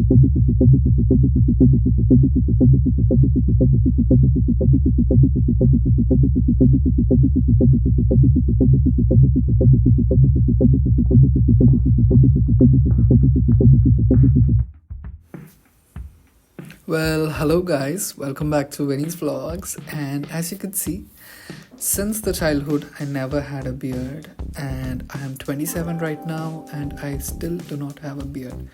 Well, hello guys, welcome back to Winnie's Vlogs. And as you can see, since the childhood, I never had a beard, and I am 27 right now, and I still do not have a beard.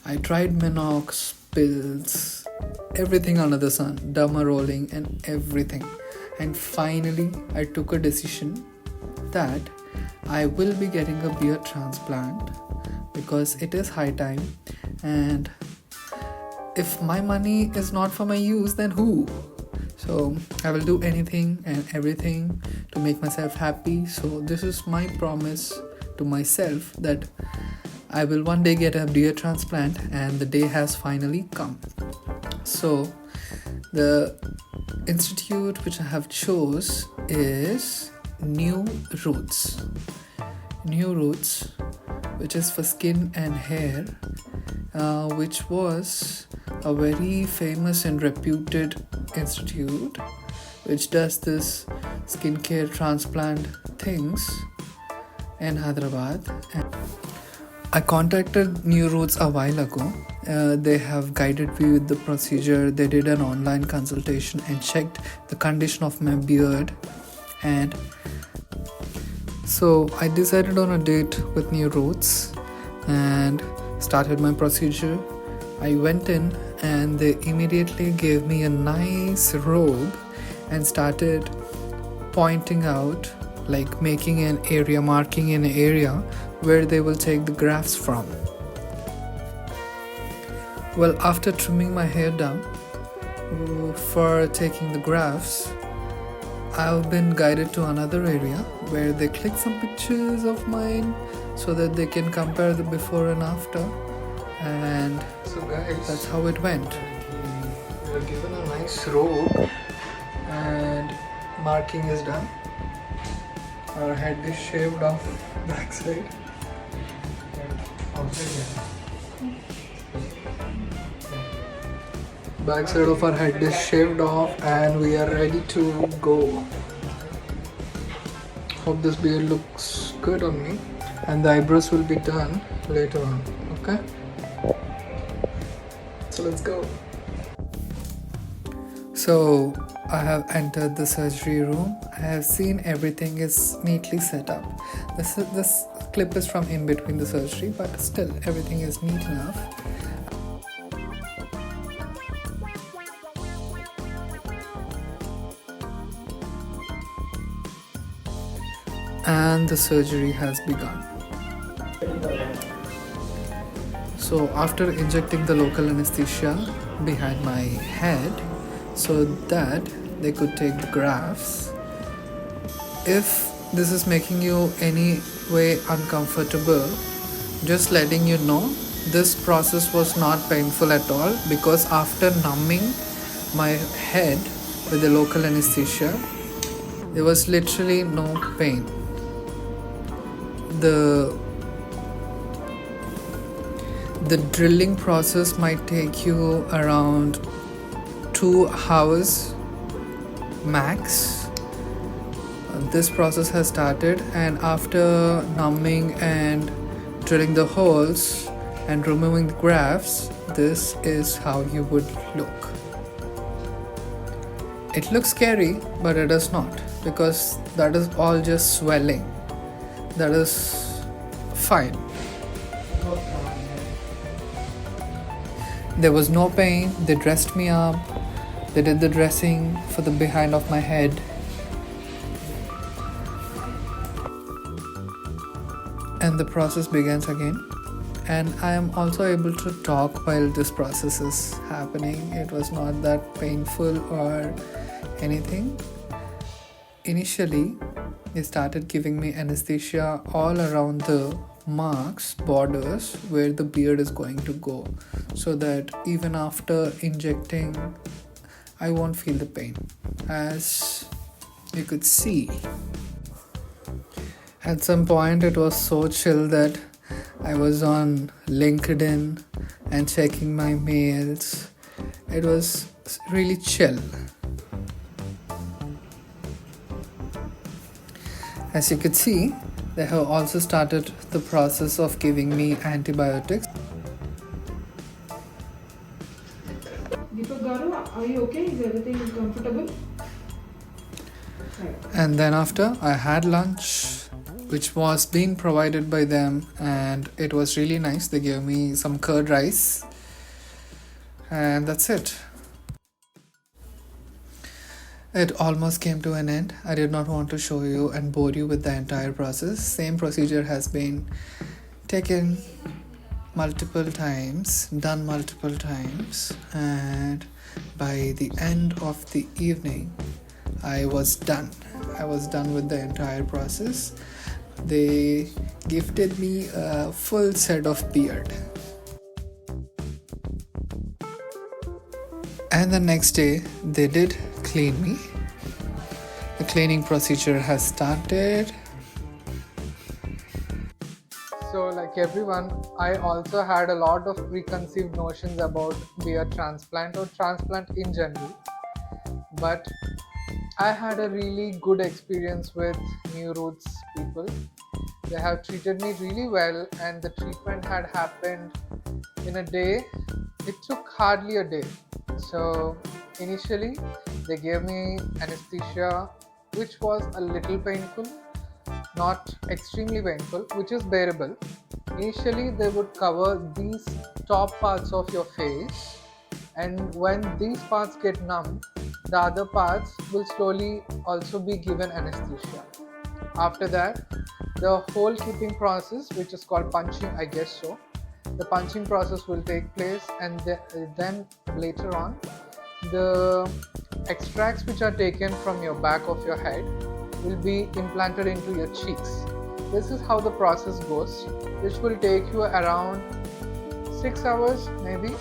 I tried Minox, pills, everything under the sun, derma rolling, and everything. And finally, I took a decision that I will be getting a beard transplant because it is high time, and if my money is not for my use, then who? So I will do anything and everything to make myself happy. So this is my promise to myself that I will one day get a beard transplant, and the day has finally come. So the institute which I have chose is New Roots, which is for skin and hair, which was a very famous and reputed institute which does this skincare transplant things in Hyderabad. And I contacted New Roots a while ago. They have guided me with the procedure. They did an online consultation and checked the condition of my beard, and so I decided on a date with New Roots and started my procedure. I went in and they immediately gave me a nice robe and started pointing out, like marking an area where they will take the grafts from. Well, after trimming my hair down for taking the grafts, I've been guided to another area where they click some pictures of mine so that they can compare the before and after. And so guys, that's how it went. We were given a nice robe and marking is done. Our head is shaved off backside and outside. Backside of our head is shaved off and we are ready to go. Hope this beard looks good on me, and the eyebrows will be done later on. Okay? So let's go. So I have entered the surgery room. I have seen everything is neatly set up. This clip is from in between the surgery, but still everything is neat enough. And the surgery has begun. So after injecting the local anesthesia behind my head so that they could take the grafts, if this is making you any way uncomfortable, just letting you know, this process was not painful at all, because after numbing my head with the local anesthesia, there was literally no pain. The drilling process might take you around 2 hours max. This process has started, and after numbing and drilling the holes and removing the grafts, this is how you would look. It looks scary, but it is not, because that is all just swelling. That is fine. There was no pain. They dressed me up. They did the dressing for the behind of my head. And the process begins again. And I am also able to talk while this process is happening. It was not that painful or anything. Initially, they started giving me anesthesia all around the borders where the beard is going to go, so that even after injecting, I won't feel the pain. As you could see, at some point it was so chill that I was on LinkedIn and checking my mails. It was really chill. As you could see, they have also started the process of giving me antibiotics. Deepak Garu, are you okay? Is everything comfortable? And then after, I had lunch, which was being provided by them, and it was really nice. They gave me some curd rice, and that's it. It almost came to an end. I did not want to show you and bore you with the entire process. Same procedure has been taken multiple times, done multiple times, and by the end of the evening, I was done. I was done with the entire process. They gifted me a full set of beard. And the next day, they did clean me. The cleaning procedure has started. So, like everyone, I also had a lot of preconceived notions about beard transplant or transplant in general. But I had a really good experience with New Roots people. They have treated me really well, and the treatment had happened in a day. It took hardly a day. So initially they gave me anesthesia, which was a little painful, not extremely painful, which is bearable. Initially they would cover these top parts of your face, and when these parts get numb, the other parts will slowly also be given anesthesia. After that, the whole keeping process, which is called punching, I guess so, the punching process will take place, and then later on, the extracts which are taken from your back of your head will be implanted into your cheeks. This is how the process goes, which will take you around 6 hours maybe.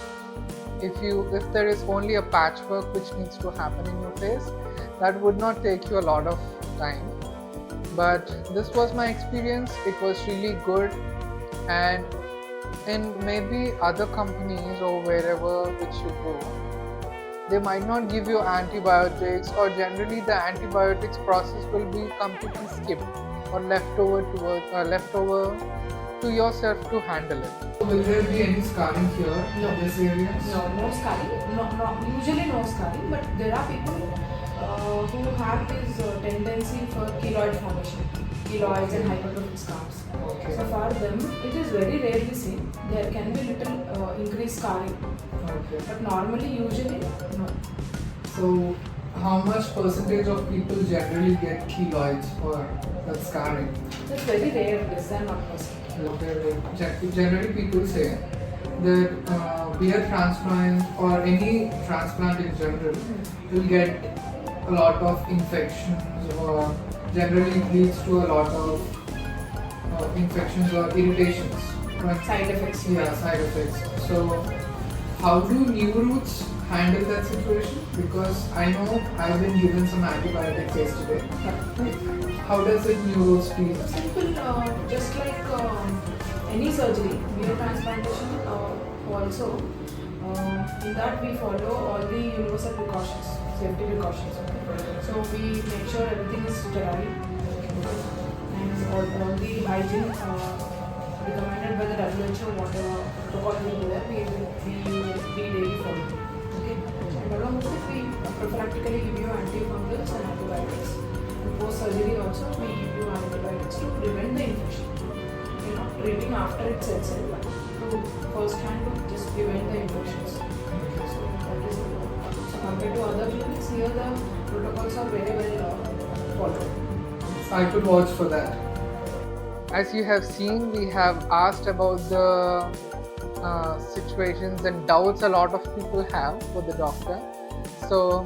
If there is only a patchwork which needs to happen in your face, that would not take you a lot of time. But this was my experience. It was really good, and in maybe other companies or wherever which you go, they might not give you antibiotics, or generally the antibiotics process will be completely skipped or left over to yourself to handle it. Will there be any scarring here in this area? No scarring. No, usually no scarring, but there are people who have this tendency for keloid formation, keloids and hypertrophic scars. Okay. So for them, it is very rarely seen. There can be little increased scarring, Okay. but normally, usually, no. So, how much percentage of people generally get keloids or that scarring? It's very rare, less than 1%. Generally, people say that beard transplant or any transplant in general will get a lot of infections, or generally leads to a lot of infections or irritations. Side effects. Yeah, side effects. So, how do New Roots handle that situation? Because I know I've been given some antibiotics yesterday. How does it New Roots feel? Simple, just like any surgery, beard transplantation also. In that we follow all the universal precautions, safety precautions. So we make sure everything is sterile, and all the hygiene recommended by the WHO, whatever protocol will be there, we daily follow. Okay. And along with it, we prophylactically give you antifungals and antibiotics. And post surgery also, we give you antibiotics to prevent the infection. We're not treating after it sets in, but to first hand to just prevent the infections. So that is so compared to other clinics, here the protocols are very well followed. I could vouch for that. As you have seen, we have asked about the situations and doubts a lot of people have for the doctor. So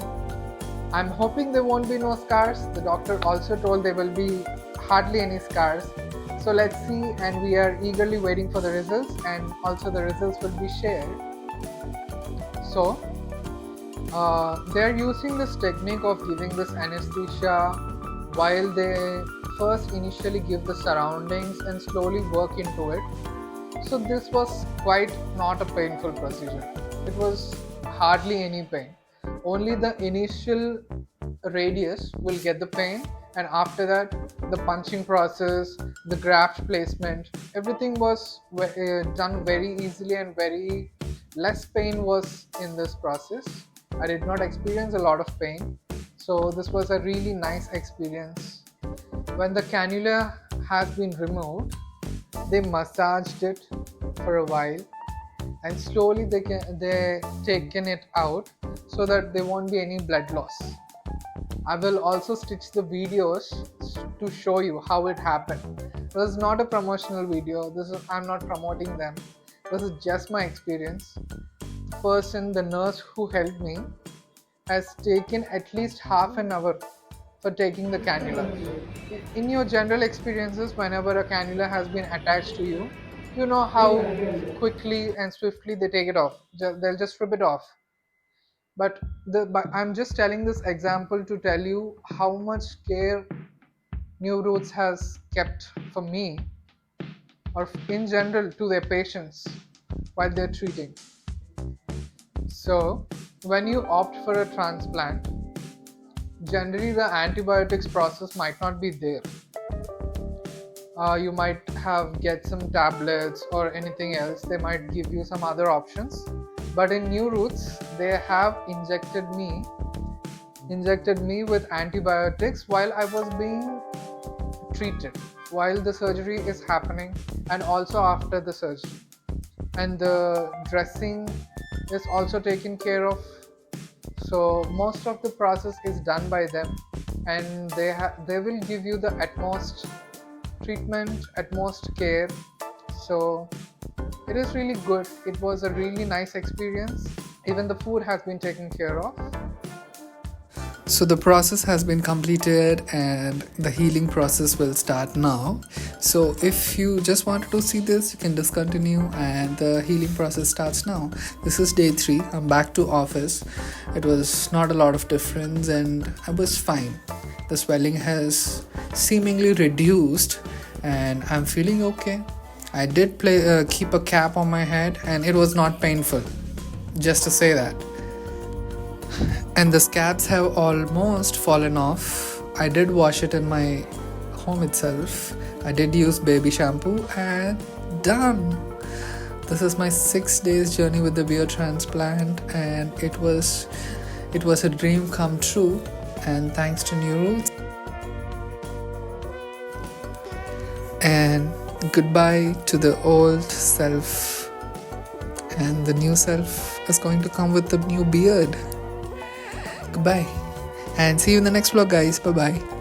I'm hoping there won't be no scars. The doctor also told there will be hardly any scars. So let's see, and we are eagerly waiting for the results, and also the results will be shared. So they're using this technique of giving this anesthesia while they first initially give the surroundings and slowly work into it. So this was quite not a painful procedure. It was hardly any pain. Only the initial radius will get the pain, and after that the punching process, the graft placement, everything was done very easily, and very less pain was in this process. I did not experience a lot of pain, so this was a really nice experience. When the cannula has been removed, they massaged it for a while, and slowly they taken it out so that there won't be any blood loss. I will also stitch the videos to show you how it happened. This is not a promotional video. I'm not promoting them. This is just my experience. The person, the nurse who helped me, has taken at least half an hour for taking the cannula. In your general experiences, whenever a cannula has been attached to you, you know how quickly and swiftly they take it off. They'll just strip it off. But I'm just telling this example to tell you how much care New Roots has kept for me, or in general to their patients while they're treating. So when you opt for a transplant, generally the antibiotics process might not be there. You might get some tablets or anything else. They might give you some other options, but in New Roots they have injected me with antibiotics while I was being treated, while the surgery is happening, and also after the surgery. And the dressing is also taken care of. So most of the process is done by them, and they will give you the utmost treatment, utmost care. So it is really good. It was a really nice experience. Even the food has been taken care of. So the process has been completed and the healing process will start now. So if you just wanted to see this, you can discontinue and the healing process starts now. This is day 3. I'm back to office. It was not a lot of difference and I was fine. The swelling has seemingly reduced and I'm feeling okay. I did keep a cap on my head and it was not painful, just to say that. And the scabs have almost fallen off. I did wash it in my home itself. I did use baby shampoo and done. This is my 6 days journey with the beard transplant and it was a dream come true, and thanks to New Roots. And goodbye to the old self, and the new self is going to come with the new beard. Goodbye and see you in the next vlog, guys. Bye bye.